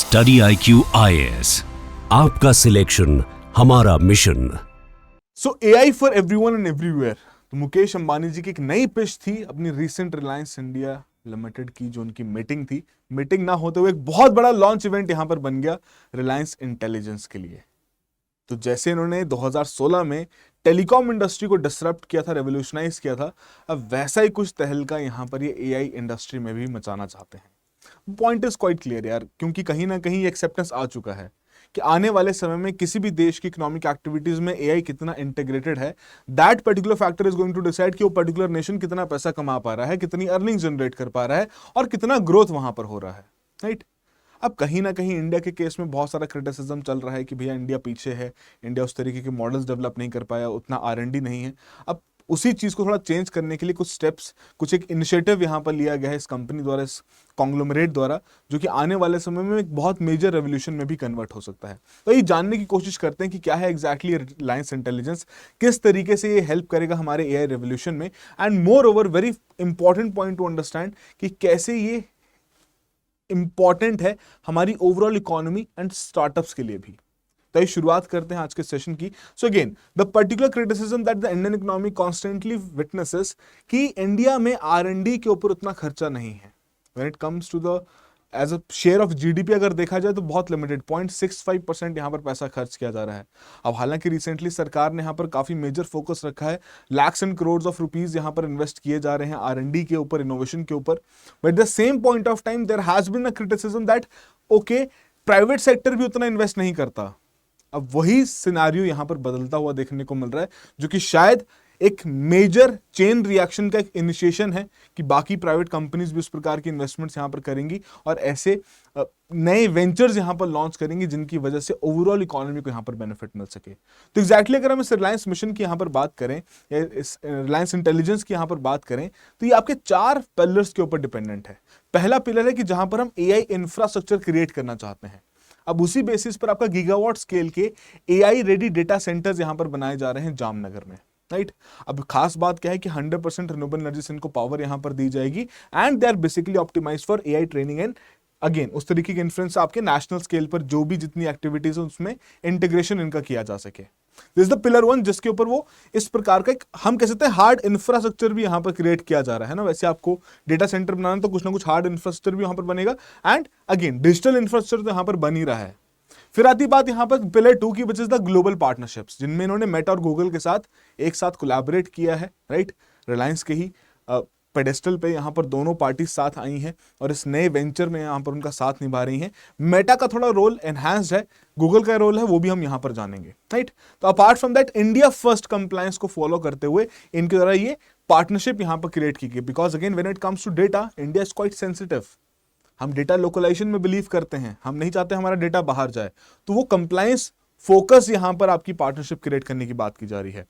Study IQ IAS, आपका selection हमारा mission. So AI for everyone and everywhere. तो मुकेश अंबानी जी की एक नई पिच थी अपनी रीसेंट रिलायंस इंडिया लिमिटेड की, जो उनकी मीटिंग थी। मीटिंग ना होते हुए एक बहुत बड़ा लॉन्च इवेंट यहां पर बन गया रिलायंस इंटेलिजेंस के लिए। तो जैसे इन्होंने 2016 में टेलीकॉम इंडस्ट्री को डिसरप्ट किया था, रेवोल्यूशनाइज किया था, अब वैसा ही कुछ तहलका यहां पर ये AI इंडस्ट्री में भी मचाना चाहते हैं। पॉइंट इज क्वाइट क्लियर यार, क्योंकि कहीं ना कहीं एक्सेप्टेंस आ चुका है कि आने वाले समय में किसी भी देश की इकोनॉमिक एक्टिविटीज में AI कितना इंटीग्रेटेड है, that particular factor is going to decide कि वो पर्टिकुलर नेशन कितना पैसा कमा पा रहा है, कितनी अर्निंग जनरेट कर पा रहा है और कितना ग्रोथ वहां पर हो रहा है, राइट। अब कहीं ना कहीं इंडिया के केस में बहुत सारा क्रिटिसिज्म चल रहा है कि भैया इंडिया पीछे है, इंडिया उस तरीके के मॉडल्स डेवलप नहीं कर पाया, उतना R&D नहीं है। अब उसी चीज को थोड़ा चेंज करने के लिए कुछ स्टेप्स, कुछ एक इनिशिएटिव यहां पर लिया गया है इस कंपनी द्वारा, इस कॉन्ग्लोमरेट द्वारा, जो कि आने वाले समय में एक बहुत मेजर रेवोल्यूशन में भी कन्वर्ट हो सकता है। तो ये जानने की कोशिश करते हैं कि क्या है एग्जैक्टली रिलायंस इंटेलिजेंस, किस तरीके से ये हेल्प करेगा हमारे AI रेवोल्यूशन में, and more over very important point two understand कि कैसे ये इंपॉर्टेंट है हमारी ओवरऑल इकोनॉमी एंड स्टार्टअप्स के लिए भी। तो ये शुरुआत करते हैं आज के सेशन की। So again the particular criticism that the Indian economy constantly witnesses कि इंडिया में R&D के ऊपर उतना खर्चा नहीं है। When it comes to the as a share of GDP अगर देखा जाए तो बहुत लिमिटेड 0.65% यहाँ पर पैसा खर्च किया जा रहा है। अब हालांकि रिसेंटली सरकार ने यहाँ पर काफी मेजर फोकस रखा है, lakhs and crore of rupees यहाँ पर इन्वेस्ट किए जा रहे हैं R&D के ऊपर, इनोवेशन के ऊपर। But the same point of time there has been a criticism that okay, private sector भी उतना इन्वेस्ट नहीं करता। अब वही सिनारियो यहां पर बदलता हुआ देखने को मिल रहा है, जो कि शायद एक मेजर चेन रिएक्शन का एक इनिशिएशन है कि बाकी प्राइवेट कंपनीज भी उस प्रकार की इन्वेस्टमेंट्स यहां पर करेंगी और ऐसे नए वेंचर्स यहां पर लॉन्च करेंगी जिनकी वजह से ओवरऑल इकोनॉमी को यहां पर बेनिफिट मिल सके। तो एग्जैक्टली अगर हम इस रिलायंस मिशन की यहां पर बात करें या इस रिलायंस इंटेलिजेंस की यहां पर बात करें तो ये आपके 4 पिलर्स के ऊपर डिपेंडेंट है। पहला पिलर है कि जहां पर हम AI इंफ्रास्ट्रक्चर क्रिएट करना चाहते हैं। अब उसी बेसिस पर आपका गीगावाट स्केल के AI रेडी डेटा सेंटर्स यहां पर बनाए जा रहे हैं जामनगर में, राइट। अब खास बात क्या है कि 100% रिन्यूएबल एनर्जी से इनको पावर यहां पर दी जाएगी and they are basically optimised for AI training and again उस तरीके के इन्फ्लुएंस आपके नेशनल स्केल पर जो भी जितनी एक्टिविटीज है उसमें इंटीग्रेशन इनका किया जा सके। दिस इज द पिलर 1, जिसके ऊपर वो इस प्रकार का एक हम कह सकते हैं हार्ड इंफ्रास्ट्रक्चर भी यहां पर क्रिएट किया जा रहा है ना। वैसे आपको डेटा सेंटर बनाना तो कुछ ना कुछ हार्ड इंफ्रास्ट्रक्चर भी यहां पर बनेगा एंड अगेन डिजिटल इंफ्रास्ट्रक्चर तो यहां पर बन ही रहा है। फिर आती बात यहां पर पिलर 2 की, विच इज द ग्लोबल पार्टनरशिप्स, जिनमें इन्होंने मेटा और गूगल के साथ एक साथ कोलैबोरेट किया है, राइट। रिलायंस के ही पेडेस्टल पे यहां पर दोनों पार्टी साथ आई हैं और इस नए वेंचर में यहां पर उनका साथ निभा रही हैं। मेटा का थोड़ा रोल एनहांस्ड है, गूगल का रोल है वो भी हम यहां पर जानेंगे, राइट। तो apart from that India first compliance को फॉलो करते हुए इनके द्वारा ये पार्टनरशिप यहां पर क्रिएट की गई, because again when it comes to data India is quite sensitive. हम डेटा लोकलाइजेशन में बिलीव करते हैं, हम नहीं चाहते हमारा डेटा बाहर जाए, तो वो कंप्लायंस फोकस यहां पर आपकी पार्टनरशिप क्रिएट करने की बात की जा रही है।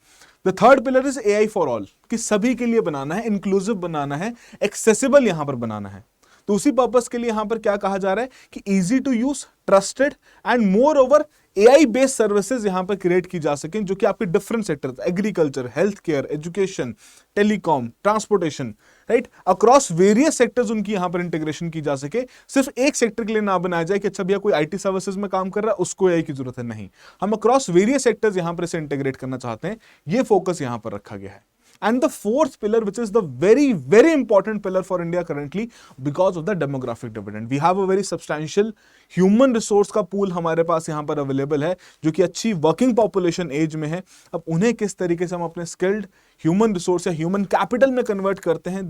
The third pillar is AI for all, कि सभी के लिए बनाना है, इंक्लूसिव बनाना है, एक्सेसिबल यहां पर बनाना है। तो उसी पर्पस के लिए यहां पर क्या कहा जा रहा है कि easy to use, trusted and moreover AI based services यहां पर क्रिएट की जा सकें, जो कि आपके different sector, agriculture, health care, education, telecom, transportation, right, across various sectors उनकी यहां पर इंटीग्रेशन की जा सके। सिर्फ एक सेक्टर के लिए ना बनाया जाए कि अच्छा भैया कोई IT सर्विसेज में काम कर रहा है उसको AI की जरूरत है, नहीं, हम अक्रॉस वेरियस सेक्टर्स यहां पर इसे इंटीग्रेट करना चाहते हैं। ये फोकस यहां पर रखा गया है। And the fourth pillar, which is the very, very important pillar for India currently because of the demographic dividend. We have a very substantial human resource का pool हमारे पास यहाँ पर available है, जो कि अच्छी working population age में है। अब उन्हें किस तरीके से हम अपने skilled human resource या human capital में convert करते हैं,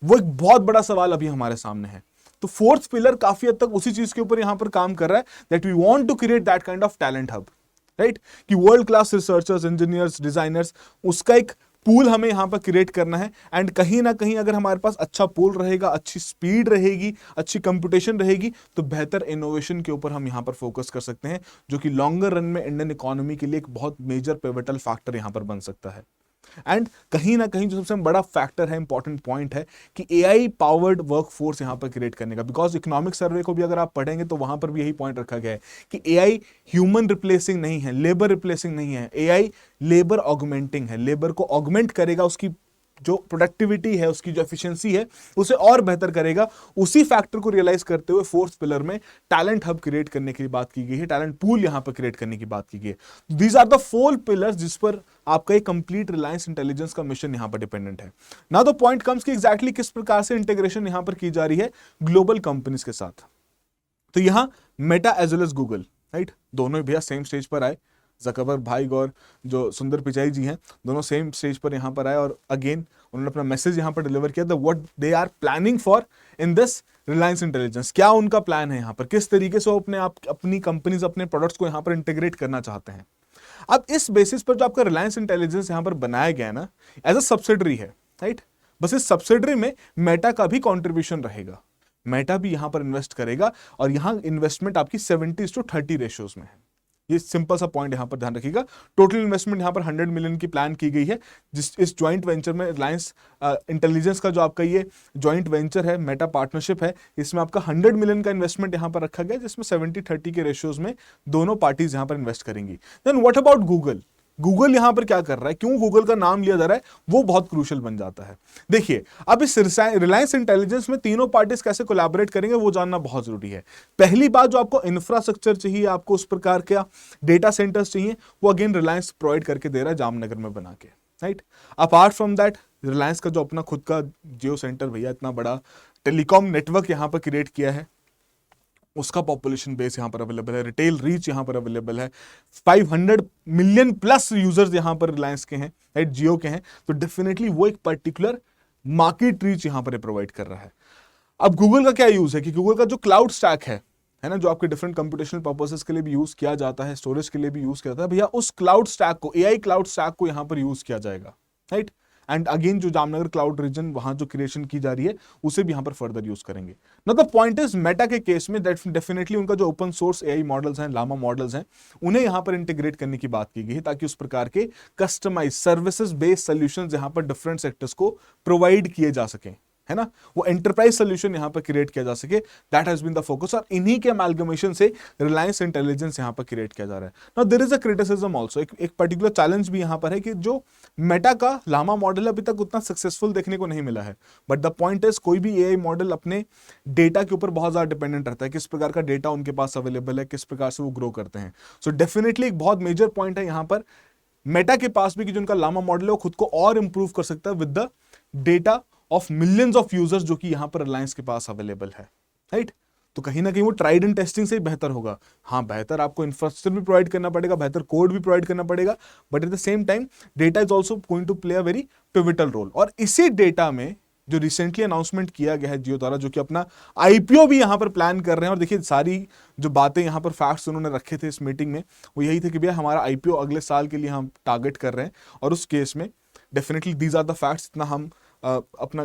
वो एक बहुत बड़ा सवाल अभी हमारे सामने है। तो फोर्थ पिलर काफी हद तक उसी चीज के ऊपर यहाँ पर काम कर रहा है, that we want to create that kind of talent hub, right? कि world class researchers, engineers, designers, उसका एक पूल हमें यहां पर क्रिएट करना है। एंड कहीं ना कहीं अगर हमारे पास अच्छा पूल रहेगा, अच्छी स्पीड रहेगी, अच्छी कंप्यूटेशन रहेगी, तो बेहतर इनोवेशन के ऊपर हम यहां पर फोकस कर सकते हैं, जो कि लॉन्गर रन में इंडियन इकोनॉमी के लिए एक बहुत मेजर पिवटल फैक्टर यहां पर बन सकता है। एंड कहीं ना कहीं जो सबसे बड़ा फैक्टर है, इंपॉर्टेंट पॉइंट है कि AI पावर्ड वर्कफोर्स यहां पर क्रिएट करने का, बिकॉज इकोनॉमिक सर्वे को भी अगर आप पढ़ेंगे तो वहां पर भी यही पॉइंट रखा गया है कि AI ह्यूमन रिप्लेसिंग नहीं है, लेबर रिप्लेसिंग नहीं है, AI लेबर ऑगमेंटिंग है, लेबर को ऑगमेंट करेगा, उसकी जो प्रोडक्टिविटी है, उसकी जो एफिशिएंसी है, उसे और बेहतर करेगा। उसी फैक्टर को रियलाइज करते हुए फोर्थ पिलर में टैलेंट हब क्रिएट करने की बात की गई है, टैलेंट पूल यहां पर क्रिएट करने की बात की गई है। दीज आर द 4 पिलर्स जिस पर आपका एक कंप्लीट रिलायंस इंटेलिजेंस का मिशन यहां पर डिपेंडेंट है। नाउ द पॉइंट कम्स कि एग्जैक्टली किस प्रकार से इंटीग्रेशन यहां पर की जा रही है ग्लोबल कंपनीज के साथ। तो यहां Meta as well as Google, right, दोनों भैया सेम स्टेज पर आए। जकरबर्ग भाई और जो सुंदर पिचाई जी हैं, दोनों सेम स्टेज पर यहां पर आए और अगेन उन्होंने अपना मैसेज यहां पर डिलीवर किया, the what they are planning for in this Reliance Intelligence. क्या उनका प्लान है यहां पर, किस तरीके से वो अपनी कंपनीज, अपने प्रोडक्ट्स को यहां पर इंटीग्रेट करना चाहते हैं। अब इस बेसिस पर जो आपका रिलायंस इंटेलिजेंस यहां पर बनाया गया ना, एज अ सब्सिडरी है, राइट, बस इस सब्सिडरी में मेटा का भी कॉन्ट्रीब्यूशन रहेगा। मेटा भी यहां पर इन्वेस्ट करेगा और यहां इन्वेस्टमेंट आपकी 70:30 रेशियोज में है। ये सिंपल सा पॉइंट यहां पर ध्यान रखिएगा। टोटल इन्वेस्टमेंट यहां पर 100 मिलियन की प्लान की गई है, जिस इस ज्वाइंट वेंचर में रिलायंस इंटेलिजेंस का जो आपका ये ज्वाइंट वेंचर है, मेटा पार्टनरशिप है, इसमें आपका 100 मिलियन का इन्वेस्टमेंट यहां पर रखा गया, जिसमें 70:30 के रेशियोज में दोनों पार्टीज यहां पर इन्वेस्ट करेंगी। Then what about Google? Google यहां पर क्या कर रहा है, क्यों गूगल का नाम लिया जा रहा है, वो बहुत क्रूशियल बन जाता है। देखिए, अब इस रिलायंस इंटेलिजेंस में तीनों पार्टीज कैसे कोलैबोरेट करेंगे वो जानना बहुत जरूरी है। पहली बात, जो आपको इंफ्रास्ट्रक्चर चाहिए, आपको उस प्रकार का डेटा सेंटर्स चाहिए, वो अगेन रिलायंस प्रोवाइड करके दे रहा है जामनगर में बना के, right. Apart from that, Reliance का जो अपना खुद का जियो सेंटर भैया, इतना बड़ा टेलीकॉम नेटवर्क यहां पर क्रिएट किया है, उसका पॉपुलेशन बेस यहां पर अवेलेबल है, रिटेल रीच यहां पर अवेलेबल है, 500 मिलियन प्लस यूजर्स यहां पर रिलायंस के हैं, राइट, जियो के हैं। तो डेफिनेटली वो एक पर्टिकुलर मार्केट रीच यहां पर प्रोवाइड कर रहा है। अब गूगल का क्या यूज है कि गूगल का जो क्लाउड स्टैक है ना, जो आपके डिफरेंट कंप्यूटेशनल पर्पसेस के लिए भी यूज किया जाता है, स्टोरेज के लिए भी यूज किया जाता है, भैया उस क्लाउड स्टैक को, एआई क्लाउड स्टैक को यहां पर यूज किया जाएगा, राइट। एंड अगेन जो जामनगर क्लाउड रीजन वहां जो क्रिएशन की जा रही है, उसे भी यहां पर फर्दर यूज करेंगे। ना द पॉइंट इज, मेटा के केस में डेफिनेटली उनका जो ओपन सोर्स एआई मॉडल्स हैं, लामा मॉडल्स हैं, उन्हें यहां पर इंटीग्रेट करने की बात की गई है, ताकि उस प्रकार के कस्टमाइज सर्विसेज बेस्ड सॉल्यूशंस यहां पर डिफरेंट सेक्टर्स को प्रोवाइड किए जा सकें, है ना, वो एंटरप्राइज सोल्यूशन यहां पर क्रिएट किया जा सके। That has been the focus, और इन्हीं के अमालगमेशन से रिलायंस इंटेलिजेंस यहां पर क्रिएट किया जा रहा है। Now there is a criticism also, एक पर्टिकुलर चैलेंज भी यहां पर है कि जो मेटा का लामा मॉडल अभी तक उतना सक्सेसफुल देखने को नहीं मिला है। बट द पॉइंट इज, कोई भी एआई मॉडल अपने डेटा के ऊपर बहुत ज्यादा डिपेंडेंट रहता है, किस प्रकार का डेटा उनके पास अवेलेबल है, किस प्रकार से वो ग्रो करते हैं। सो डेफिनेटली एक बहुत मेजर पॉइंट है यहां पर मेटा के पास भी, कि जो उनका लामा मॉडल है वो खुद को और इंप्रूव कर सकता है with the data of millions of users जो कि यहां पर रिलायंस के पास अवेलेबल है, राइट। तो कहीं ना कहीं वो ट्राइड एंड टेस्टिंग से ही बेहतर होगा। हाँ, बेहतर आपको इंफ्रास्ट्रक्चर भी प्रोवाइड करना पड़ेगा, बेहतर कोड भी प्रोवाइड करना पड़ेगा, but at the same time data is also going to play a very pivotal role. और इसी डेटा में जो रिसेंटली अनाउंसमेंट किया गया है जियो द्वारा, जो कि अपना आईपीओ भी यहां पर प्लान कर रहे हैं। और देखिए, सारी जो बातें यहां पर फैक्ट्स उन्होंने रखे थे इस मीटिंग में, वो यही थे कि भैया हमारा आईपीओ अगले साल के लिए हम टारगेट कर रहे हैं, और उस केस में definitely these are the facts, इतना हम अपना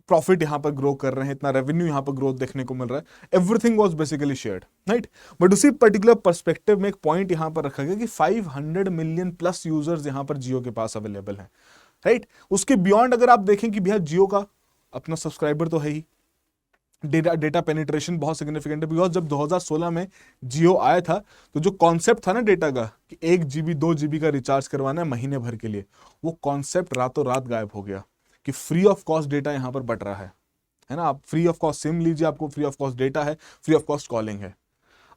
प्रॉफिट यहां पर ग्रो कर रहे हैं, इतना रेवेन्यू यहां पर ग्रोथ देखने को मिल रहा है। Everything was basically shared, right. But उसी पर्टिकुलर पर्सपेक्टिव में एक पॉइंट यहां पर रखा गया कि 500 मिलियन प्लस यूजर्स यहां पर जियो के पास अवेलेबल हैं, राइट। उसके बियॉन्ड अगर आप देखें कि भैया जियो का अपना सब्सक्राइबर तो है ही, डेटा पेनिट्रेशन बहुत सिग्निफिकेंट है, बिकॉज जब 2016 में जियो आया था, तो जो कॉन्सेप्ट था ना डेटा का कि 1 GB 2 GB का रिचार्ज करवाना है महीने भर के लिए, वो कॉन्सेप्ट रातों रात गायब हो गया कि फ्री ऑफ कॉस्ट डेटा यहां पर बट रहा है ना। आप फ्री ऑफ कॉस्ट सिम लीजिए, आपको फ्री ऑफ कॉस्ट डेटा है, फ्री ऑफ कॉस्ट कॉलिंग है।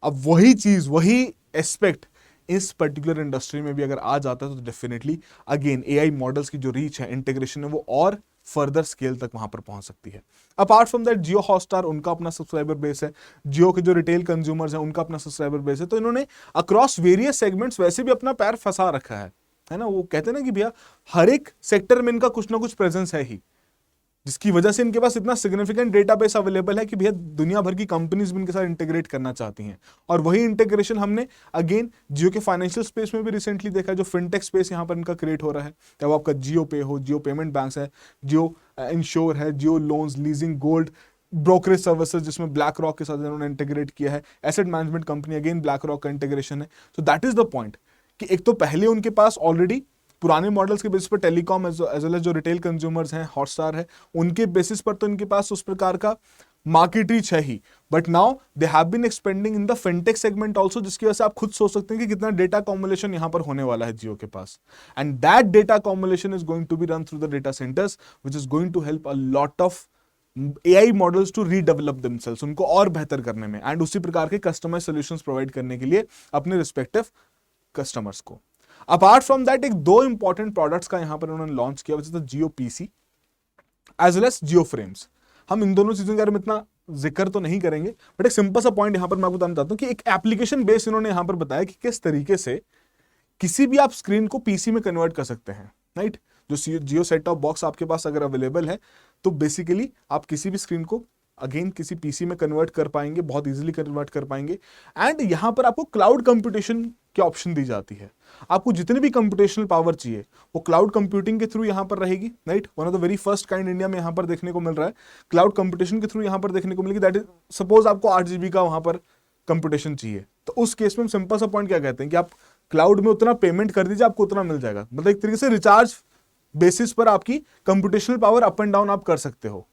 अब वही चीज, वही एस्पेक्ट इस पर्टिकुलर इंडस्ट्री में भी अगर आ जाता है, तो डेफिनेटली अगेन एआई मॉडल्स की जो रीच है, इंटीग्रेशन है, वो और फर्दर स्केल तक वहां पर पहुंच सकती है। Apart from that, Jio Hotstar, उनका अपना सब्सक्राइबर बेस है, जियो के जो रिटेल कंज्यूमर्स हैं उनका अपना सब्सक्राइबर बेस है। तो इन्होंने अक्रॉस वेरियस सेगमेंट्स वैसे भी अपना पैर फंसा रखा है ना। वो कहते हैं ना कि भैया हर एक सेक्टर में इनका कुछ ना कुछ प्रेजेंस है ही, जिसकी वजह से इनके पास इतना सिग्निफिकेंट डेटाबेस अवेलेबल है कि भैया दुनिया भर की कंपनीज भी इनके साथ इंटीग्रेट करना चाहती हैं। और वही इंटीग्रेशन हमने अगेन जियो के फाइनेंशियल स्पेस में भी रिसेंटली देखा, जो फिनटेक स्पेस यहां पर इनका क्रिएट हो रहा है। चाहे आपका जियो पे हो, जियो पेमेंट बैंक्स है, जियो इंश्योर है, Jio loans, leasing, gold, brokerage services जिसमें ब्लैक रॉक के साथ इन्होंने इंटीग्रेट किया है, asset management company again BlackRock का इंटीग्रेशन है। So that is the point कि एक तो पहले उनके पास ऑलरेडी पुराने मॉडल्स के बेसिस पर टेलीकॉम एज वेल एज जो रिटेल कंज्यूमर्स हैं, हॉटस्टार है, उनके बेसिस पर तो इनके पास उस प्रकार का मार्केट रीच है ही, but now they have been expanding in the fintech segment also, जिसकी वजह से आप खुद सोच सकते हैं कि कितना डेटा अकोमुलेशन यहां पर होने वाला है जियो के पास, and that data accumulation is going to be run through the data centres which is going to help a lot of AI models to redevelop themselves, उनको और बेहतर करने में, एंड उसी प्रकार के कस्टमाइज सॉल्यूशंस प्रोवाइड करने के लिए अपने रिस्पेक्टिव कस्टमर्स को। अपार्ट फ्रॉम दैट एक दो इंपॉर्टेंट प्रोडक्ट्स का यहां पर उन्होंने लॉन्च किया, which is the Jio PC as well as Jio frames. हम इन दोनों चीजों के बारे में इतना जिक्र तो नहीं करेंगे, बट एक सिंपल सा पॉइंट यहां पर मैं आपको बताना चाहता हूं कि एक एप्लीकेशन बेस इन्होंने यहां पर बताया कि किस तरीके से किसी भी आप स्क्रीन को पीसी में कन्वर्ट कर सकते हैं, राइट। जो जियो सेट टॉप बॉक्स आपके पास अगर अवेलेबल है तो बेसिकली आप किसी भी स्क्रीन को अगेन किसी पीसी में कन्वर्ट कर पाएंगे, बहुत इजीली कन्वर्ट कर पाएंगे, एंड यहां पर आपको क्लाउड कंप्यूटेशन की ऑप्शन दी जाती है। आपको जितनी भी कंप्यूटेशनल पावर चाहिए वो क्लाउड कंप्यूटिंग के थ्रू यहां पर रहेगी, right. One of the very first kind India में यहां पर देखने को मिल रहा है, क्लाउड कंप्यूटेशन के थ्रू यहां पर देखने को मिलेगी। दैट इज सपोज आपको 8 GB का वहां पर कंप्यूटेशन चाहिए, तो उस केस में हम सिंपल सा पॉइंट क्या कहते हैं कि आप क्लाउड में उतना पेमेंट कर दीजिए, आपको उतना मिल जाएगा। मतलब एक तरीके से रिचार्ज बेसिस पर आपकी computational power up and down आप कर सकते हो।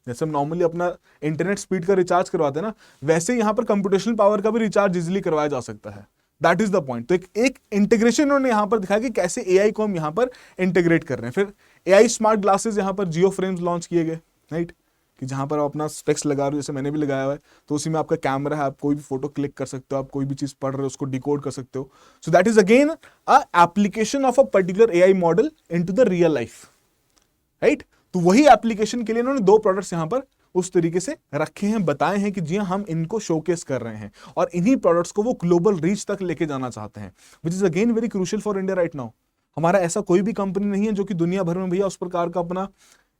जैसे हम नॉर्मली अपना इंटरनेट स्पीड का रिचार्ज करवाते हैं ना, वैसे यहां पर कंप्यूटेशनल पावर का भी रिचार्ज इजीली करवाया जा सकता है। That is the point. तो एक इंटीग्रेशन उन्होंने यहां पर दिखाया कि कैसे एआई को हम यहां पर इंटीग्रेट कर रहे हैं। फिर एआई स्मार्ट ग्लासेस यहां पर जियो फ्रेम्स लॉन्च किए गए, राइट, कि जहां पर आप अपना स्पेक्स लगा रहे हो, जैसे मैंने भी लगाया हुआ है, तो उसी में आपका कैमरा है, आप कोई भी फोटो क्लिक कर सकते हो, आप कोई भी चीज पढ़ रहे हो उसको डिकोड कर सकते हो। सो that is again a application of a particular AI model into the real life, right. तो वही एप्लीकेशन के लिए इन्होंने दो प्रोडक्ट्स यहां पर उस तरीके से रखे हैं, बताए हैं कि जी हम इनको शोकेस कर रहे हैं और इन्हीं प्रोडक्ट्स को वो ग्लोबल रीच तक लेके जाना चाहते हैं, which is again very crucial for India right now. हमारा ऐसा कोई भी कंपनी नहीं है जो कि दुनिया भर में भैया उस प्रकार का अपना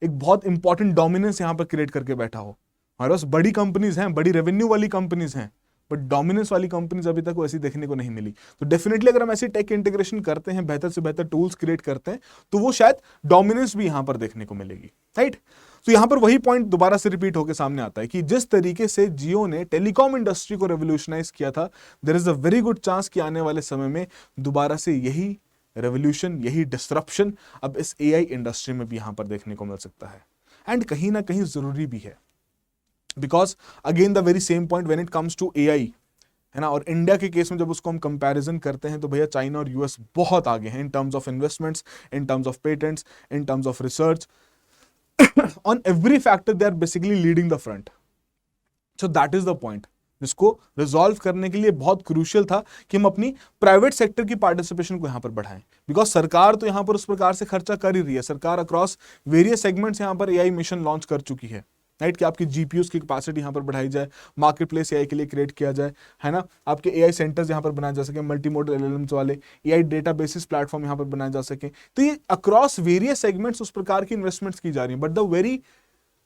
एक बहुत इंपॉर्टेंट डोमिनेंस यहां पर क्रिएट करके बैठा हो। हमारे पास बड़ी कंपनीज हैं, बड़ी रेवेन्यू वाली कंपनीज हैं, बट डोमिनेंस वाली कंपनीज अभी तक वैसी देखने को नहीं मिली। तो डेफिनेटली अगर हम ऐसी टेक इंटीग्रेशन करते हैं, बेहतर से बेहतर टूल्स क्रिएट करते हैं, तो वो शायद डोमिनेंस भी यहां पर देखने को मिलेगी, राइट। तो यहां पर वही पॉइंट दोबारा से रिपीट होकर सामने आता है कि जिस तरीके से जियो ने टेलीकॉम इंडस्ट्री को रेवोल्यूशनाइज किया था, there is a very good chance कि आने वाले समय में दोबारा से यही रेवोल्यूशन, यही डिसरप्शन अब इस एआई इंडस्ट्री में भी यहां पर देखने को मिल सकता है, एंड कहीं ना कहीं जरूरी भी है। Because again the very same point when it comes to AI, है ना, और इंडिया के केस में जब उसको हम कंपैरिजन करते हैं तो भैया चाइना और यूएस बहुत आगे हैं in terms of investments, in terms of patents, in terms of research, on every factor they are basically leading the front. So that is the point जिसको रिजॉल्व करने के लिए बहुत क्रूशियल था कि हम अपनी प्राइवेट सेक्टर की पार्टिसिपेशन को यहां पर बढ़ाएं। बिकॉज सरकार तो यहां पर उस प्रकार से खर्चा कर ही रही है, सरकार अक्रॉस वेरियस सेगमेंट्स यहां पर एआई मिशन लॉन्च कर चुकी है, राइट, कि आपकी जीपीयूज की कैपेसिटी यहां पर बढ़ाई जाए, मार्केट प्लेस एआई के लिए क्रिएट किया जाए, है ना, आपके एआई सेंटर्स यहां पर बनाए जा सके, मल्टी मॉडल एलएलएम्स वाले एआई डेटाबेसिस प्लेटफॉर्म यहां पर बनाए जा सके। तो ये अक्रॉस वेरियस सेगमेंट्स उस प्रकार की इन्वेस्टमेंट्स की जा रही है, but the very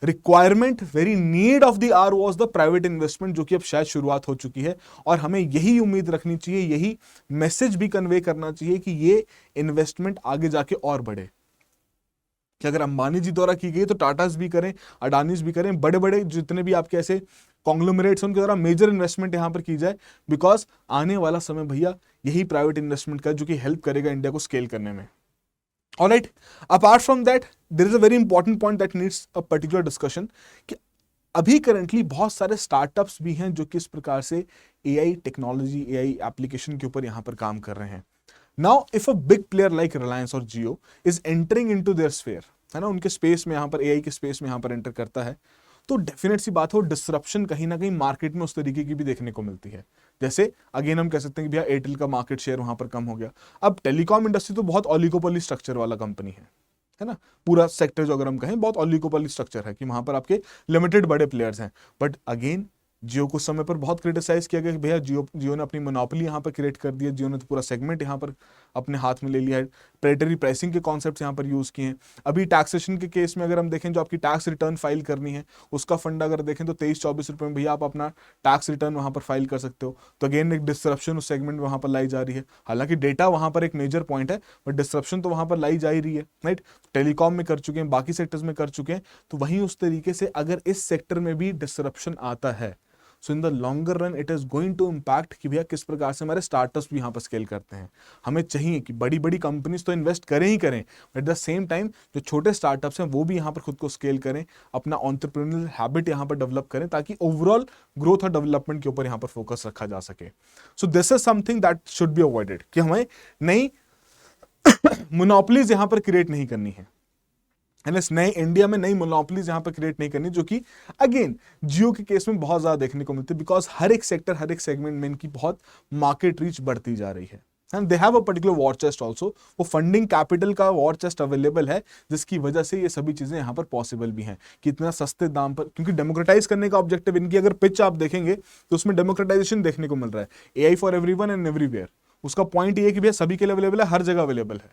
requirement, very need of the hour was the private investment, जो कि अब शायद शुरुआत हो चुकी है। और हमें यही उम्मीद रखनी चाहिए, यही मैसेज भी कन्वे करना चाहिए कि ये इन्वेस्टमेंट आगे जाके और बढ़े, कि अगर अंबानी जी द्वारा की गई तो टाटास भी करें, अडानीज भी करें, बड़े बड़े जितने भी आपके ऐसे कॉन्ग्लोमरेट्स उनके द्वारा मेजर इन्वेस्टमेंट यहां पर की जाए। बिकॉज आने वाला समय भैया यही प्राइवेट इन्वेस्टमेंट का जो कि हेल्प करेगा इंडिया को स्केल करने में। Alright, apart from that there is a very important point that needs a particular discussion, कि अभी करंटली बहुत सारे स्टार्टअप्स भी हैं जो कि इस प्रकार से एआई टेक्नोलॉजी, एआई एप्लीकेशन के ऊपर यहां पर काम कर रहे हैं। Now if a big player like Reliance और Jio is entering into their sphere, है ना, उनके स्पेस में यहां पर एआई के स्पेस में यहां पर एंटर करता है, तो डेफिनेट सी बात हो डिसरप्शन कहीं ना कहीं मार्केट में उस तरीके की भी देखने को मिलती है। जैसे अगेन हम कह सकते हैं कि भैया एयरटेल का मार्केट शेयर वहां पर कम हो गया। अब टेलीकॉम इंडस्ट्री तो बहुत ऑलिगोपोली स्ट्रक्चर वाला कंपनी है ना, पूरा सेक्टर जो अगर हम कहें बहुत ऑलिगोपोली स्ट्रक्चर है कि वहां पर आपके लिमिटेड बड़े प्लेयर्स हैं। बट अगेन जियो को समय पर बहुत क्रिटिसाइज किया गया कि भैया जियो ने अपनी मोनोपोली यहाँ पर क्रिएट कर दिया, जियो ने तो पूरा सेगमेंट यहाँ पर अपने हाथ में ले लिया है, प्रेडेटरी प्राइसिंग के कॉन्सेप्ट्स यहाँ पर यूज़ किए हैं। अभी टैक्सेशन के केस में अगर हम देखें, जो आपकी टैक्स रिटर्न फाइल करनी है उसका फंड अगर देखें तो 23-24 रुपये में भैया आप अपना टैक्स रिटर्न वहाँ पर फाइल कर सकते हो। तो अगेन एक डिस्ट्रप्शन उस सेगमेंट में वहाँ पर लाई जा रही है। हालांकि डेटा वहाँ पर एक मेजर पॉइंट है, बट डिस्ट्रप्शन तो वहाँ पर लाई जा ही रही है, राइट। टेलीकॉम में कर चुके हैं, बाकी सेक्टर्स में कर चुके हैं, तो वहीं उस तरीके से अगर इस सेक्टर में भी डिस्ट्रप्शन आता है so in the longer run it is going to impact कि भैया किस प्रकार से हमारे स्टार्टअप्स भी यहाँ पर स्केल करते हैं। हमें चाहिए कि बड़ी बड़ी कंपनीज तो इन्वेस्ट करें ही करें, एट द सेम टाइम जो छोटे स्टार्टअप्स हैं वो भी यहाँ पर खुद को स्केल करें, अपना एंटरप्रेन्योरियल हैबिट यहाँ पर डेवलप करें, ताकि ओवरऑल ग्रोथ और डेवलपमेंट के ऊपर यहाँ पर फोकस रखा जा सके। So this is something that should be avoided, कि हमें नई मोनोपोलीज यहाँ पर क्रिएट नहीं करनी है, इस नए इंडिया में नई मोनोपोलीज यहां पर क्रिएट नहीं करनी, जो कि अगेन जियो के केस में बहुत ज्यादा देखने को मिलती है, बिकॉज हर एक सेक्टर हर एक सेगमेंट में इनकी बहुत मार्केट रीच बढ़ती जा रही है। And they have a particular war chest also, वो फंडिंग कैपिटल का वॉर चेस्ट अवेलेबल है, जिसकी वजह से ये सभी चीजें यहाँ पर पॉसिबल भी हैं कि इतना सस्ते दाम पर, क्योंकि डेमोक्रेटाइज करने का ऑब्जेक्टिव इनकी अगर पिच आप देखेंगे तो उसमें डेमोक्रेटाइजेशन देखने को मिल रहा है, AI for everyone and everywhere. उसका पॉइंट ये है कि भैया सभी के लिए अवेलेबल है, हर जगह अवेलेबल है,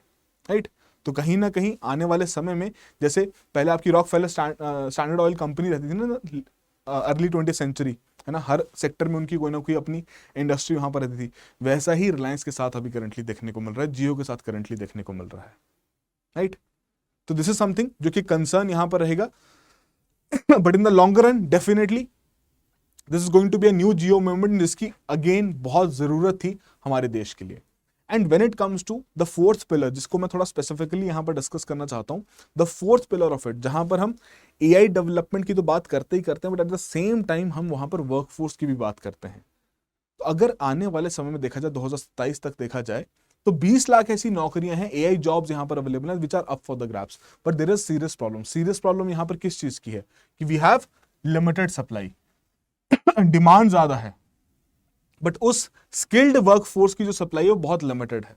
राइट। तो कहीं ना कहीं आने वाले समय में, जैसे पहले आपकी रॉकफेलर स्टैंडर्ड ऑयल कंपनी रहती थी ना अर्ली 20th सेंचुरी, है ना, हर सेक्टर में उनकी कोई ना कोई अपनी इंडस्ट्री वहां पर रहती थी, वैसा ही रिलायंस के साथ अभी करंटली देखने को मिल रहा है, जियो के साथ करंटली देखने को मिल रहा है, राइट। तो दिस इज समथिंग जो कि कंसर्न यहां पर रहेगा, but in the longer run definitely this is going to be a new Jio movement, जिसकी अगेन बहुत जरूरत थी हमारे देश के लिए। And when it comes to the fourth pillar, जिसको मैं थोड़ा स्पेसिफिकली यहां पर डिस्कस करना चाहता हूं, the fourth pillar of it, जहां पर हम एआई डेवलपमेंट की तो बात करते ही करते हैं, but at the same time हम वहां पर वर्कफोर्स की भी बात करते हैं। तो अगर आने वाले समय में देखा जाए 2027 तक देखा जाए तो 20 लाख ऐसी नौकरियां हैं, एआई जॉब्स यहां पर अवेलेबल हैं, which are up for the grabs, but there is serious problem. Serious problem यहां पर किस चीज की है कि we have limited supply, demand ज्यादा है, बट उस स्किल्ड वर्कफोर्स की जो सप्लाई है वो बहुत लिमिटेड है,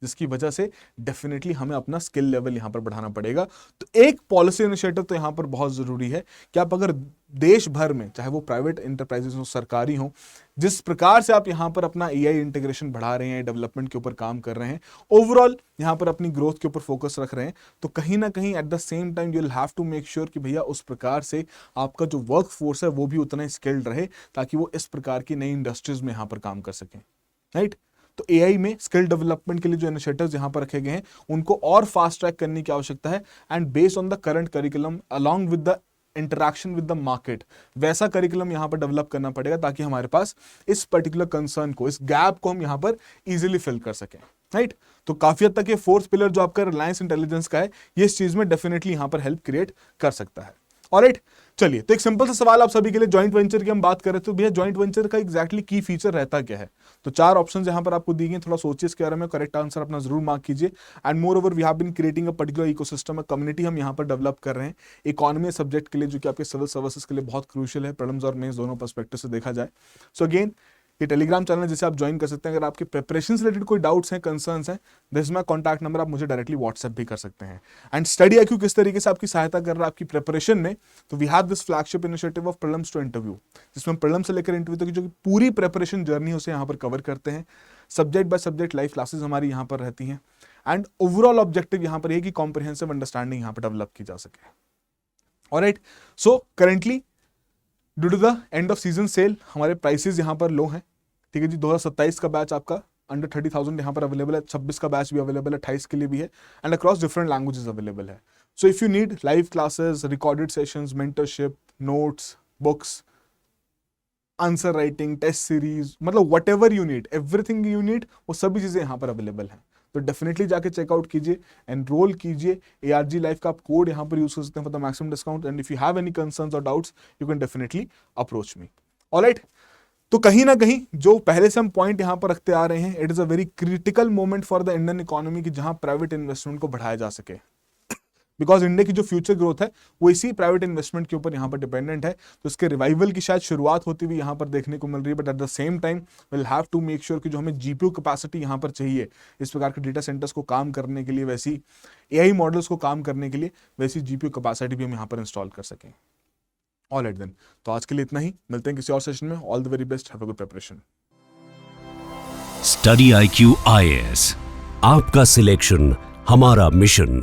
जिसकी वजह से डेफिनेटली हमें अपना स्किल लेवल यहां पर बढ़ाना पड़ेगा। तो एक पॉलिसी इनिशिएटिव तो यहां पर बहुत जरूरी है कि आप अगर देश भर में, चाहे वो प्राइवेट इंटरप्राइजेस हो, सरकारी हो, जिस प्रकार से आप यहां पर अपना एआई इंटीग्रेशन बढ़ा रहे हैं, डेवलपमेंट के ऊपर काम कर रहे हैं, ओवरऑल यहां पर अपनी ग्रोथ के ऊपर फोकस रख रहे हैं, तो कहीं ना कहीं at the same time you will have to make sure कि भैया उस प्रकार से आपका जो वर्क फोर्स है वो भी उतना ही स्किल्ड रहे, ताकि वो इस प्रकार की नई इंडस्ट्रीज में यहां पर काम कर सकें, राइट। तो एआई में स्किल डेवलपमेंट के लिए जो इनिशिएटिव्स यहां पर रखे गए हैं उनको और फास्ट ट्रैक करने की आवश्यकता है, and based on the current curriculum along with the interaction with the market, वैसा करिकुलम यहां पर डेवलप करना पड़ेगा, ताकि हमारे पास इस पर्टिकुलर कंसर्न को, इस गैप को हम यहां पर इजीली फिल कर सकें, राइट। तो काफी हद तक ये फोर्थ पिलर जो आपका रिलायंस इंटेलिजेंस का है, ये इस चीज में डेफिनेटली यहां पर हेल्प क्रिएट कर सकता है। ऑलराइट, चलिए, तो एक सिंपल सा सवाल आप सभी के लिए, जॉइंट वेंचर की हम बात कर रहे थे, तो भैया जॉइंट वेंचर का एग्जैक्टली की फीचर रहता क्या है? तो 4 ऑप्शंस यहां पर आपको दिए गए, थोड़ा सोचिए इसके बारे में, करेक्ट आंसर अपना जरूर मार्क कीजिए। And moreover we have been creating a particular ecosystem, a community हम यहां पर डेवलप कर रहे हैं इकोनॉमी सब्जेक्ट के लिए, जो कि आपके सिविल सर्विसेज के लिए बहुत क्रूशियल है, प्रीलिम्स और मेंस दोनों पर्सपेक्टिव से देखा जाए। सो अगेन ये टेलीग्राम चैनल जिसे आप ज्वाइन कर सकते हैं। अगर आपके प्रिपरेशन से रिलेटेड कोई डाउट्स हैं, कंसर्न्स हैं, this is my contact number, आप मुझे डायरेक्टली व्हाट्सएप भी कर सकते हैं। एंड स्टडी IQ किस तरीके से आपकी सहायता कर रहा है आपकी प्रिपरेशन में, तो we have this flagship initiative of prelims to interview, जिसमें प्रीलिम्स से लेकर इंटरव्यू तक जो पूरी प्रिपरेशन जर्नी उसे यहाँ पर कवर करते हैं। Subject by subject live classes हमारी यहाँ पर रहती हैं, एंड ओवरऑल ऑब्जेक्टिव यहाँ पर है कि कॉम्प्रिहेंसिव अंडरस्टैंडिंग यहाँ पर डेवलप की जा सके। Alright, so currently due to the end of season sale हमारे प्राइसेस यहाँ पर लो हैं, ठीक है जी। 2027 का बैच आपका अंडर 30,000 यहाँ पर अवेलेबल है, 26 का बैच भी अवेलेबल है, 28 के लिए भी है, and across different languages available है। So if you need live classes, recorded sessions, mentorship, notes, books, answer writing, test series, मतलब whatever you need, everything you need, वो सभी चीजें यहाँ पर अवेलेबल हैं। तो डेफिनेटली जाके चेकआउट कीजिए, एनरोल कीजिए। ARG लाइफ का आप कोड यहाँ पर यूज कर सकते हैं for the maximum discount, and if you have any concerns और doubts you can definitely approach me. Alright, तो कहीं ना कहीं जो पहले से हम पॉइंट यहां पर रखते आ रहे हैं, it is a very critical moment for the Indian economy की जहां प्राइवेट इन्वेस्टमेंट को बढ़ाया जा सके, बिकॉज इंडिया की जो फ्यूचर ग्रोथ है वो इसी प्राइवेट इन्वेस्टमेंट के ऊपर यहां पर डिपेंडेंट है। तो इसके रिवाइवल की शायद शुरुआत होती हुई यहां पर देखने को मिल रही है, but at the same time will have to make sure कि जो हमें GPU कैपेसिटी यहां पर चाहिए इस प्रकार के डेटा सेंटर्स को काम करने के लिए, वैसी AI मॉडल्स को काम करने के लिए वैसी GPU कैपेसिटी भी हम यहां पर इंस्टॉल कर सकें। ऑलराइट देन, तो आज के लिए इतना ही, मिलते हैं किसी और सेशन में। All the very best, have a good preparation. Study IQ IAS, आपका सिलेक्शन हमारा मिशन।